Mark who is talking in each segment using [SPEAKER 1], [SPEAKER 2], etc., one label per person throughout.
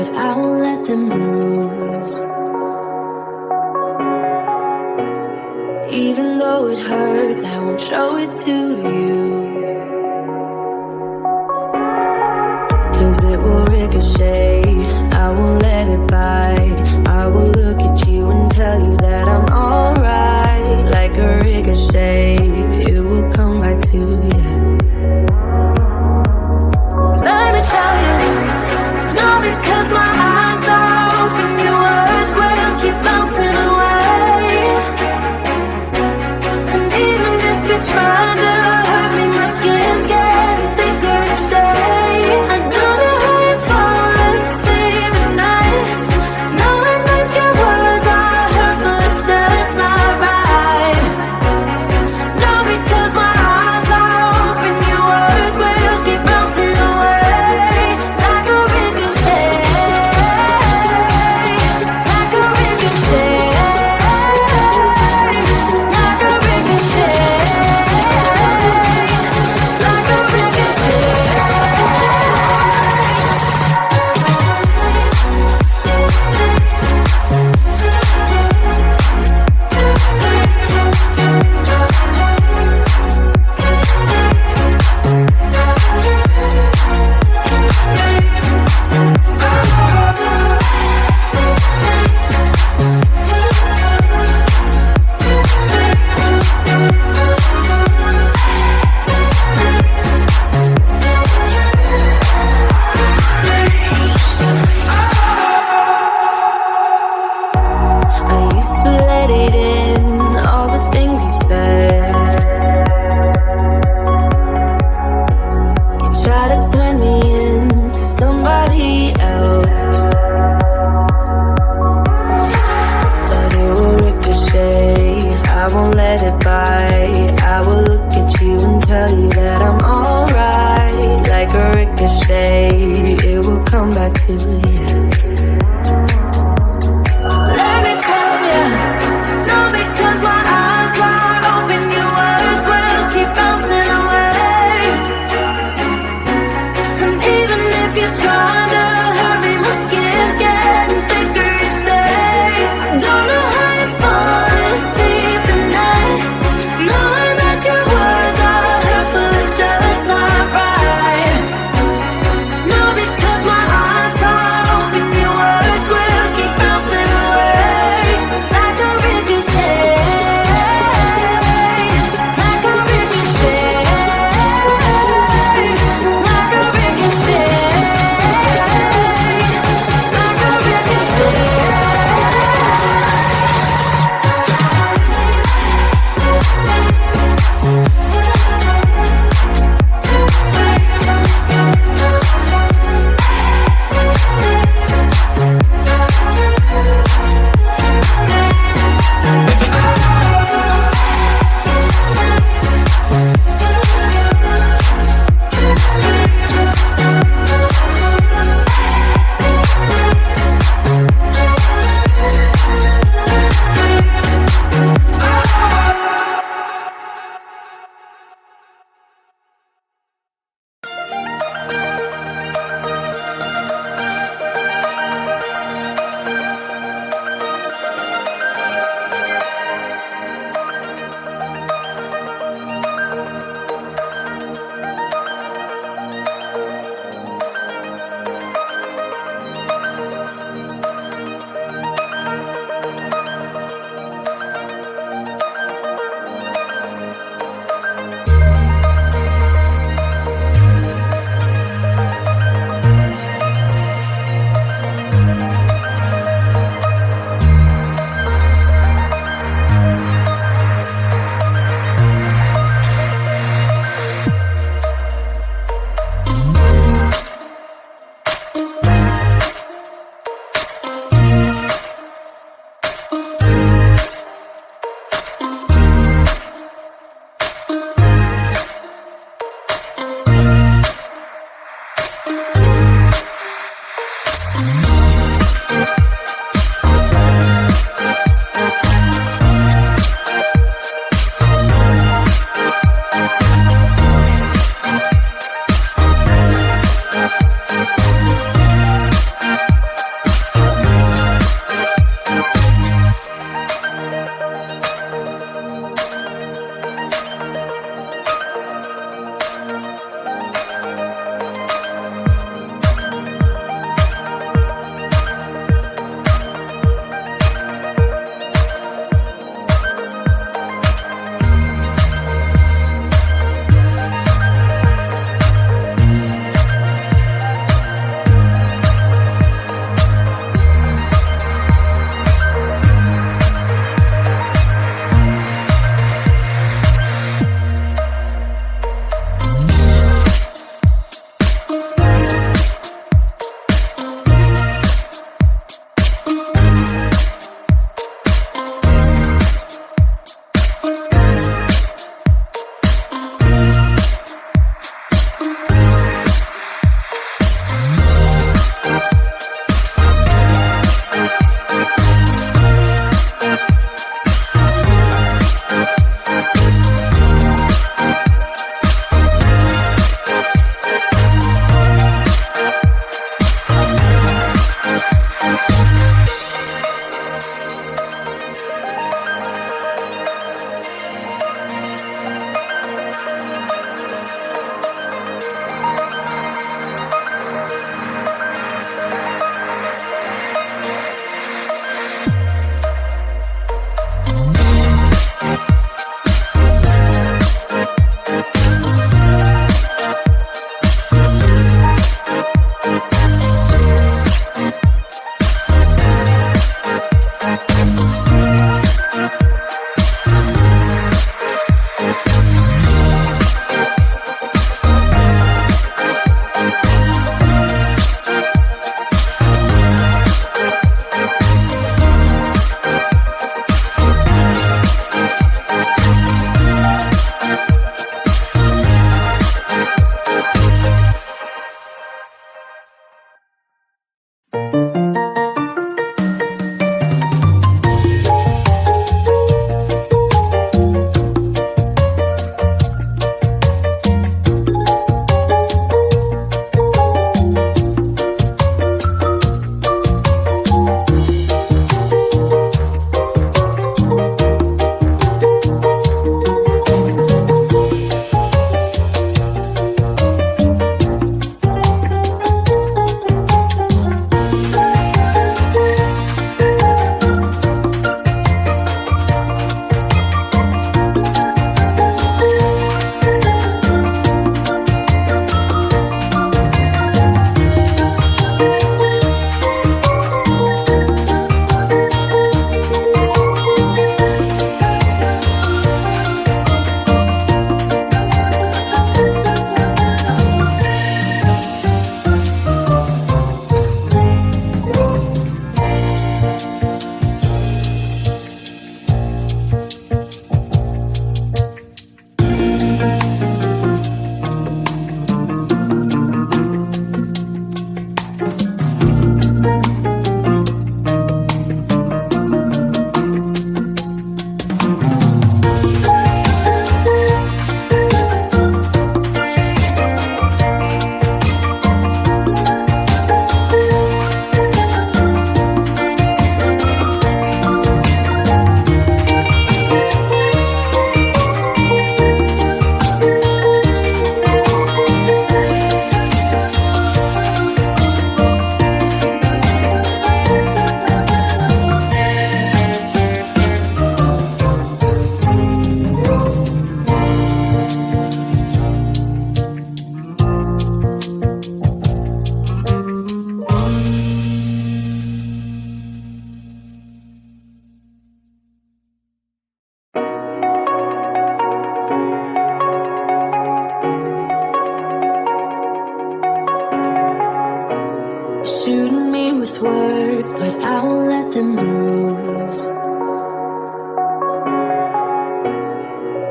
[SPEAKER 1] but I won't let them bruise. Even though it hurts, I won't show it to you. 'Cause it will ricochet, I won't let it bite. I will look at you and tell you that I'm alright. Like a ricochet, it will come back to you. Let me tell you, no, because my eyes are open, your words will keep bouncing away. And even if you're trying to hurt me, my skin's getting thicker each day. I don't know how you fall asleep at night, knowing that your words are hurtful, it's just not right. No, because my eyes are open, your words will keep bouncing away. Like a ricochet, like a ricochet, like a ricochet, like a ricochet. I used to let it in, all the things you said. You try to turn me into somebody else, but it will ricochet, I won't let it bite. I will look at you and tell you that I'm alright. Like a ricochet, it will come back to you. Let me tell you, no,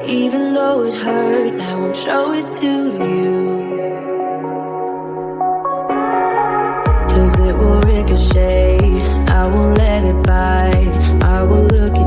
[SPEAKER 1] Even though it hurts, I won't show it to you. 'Cause it will ricochet, I won't let it bite. I will look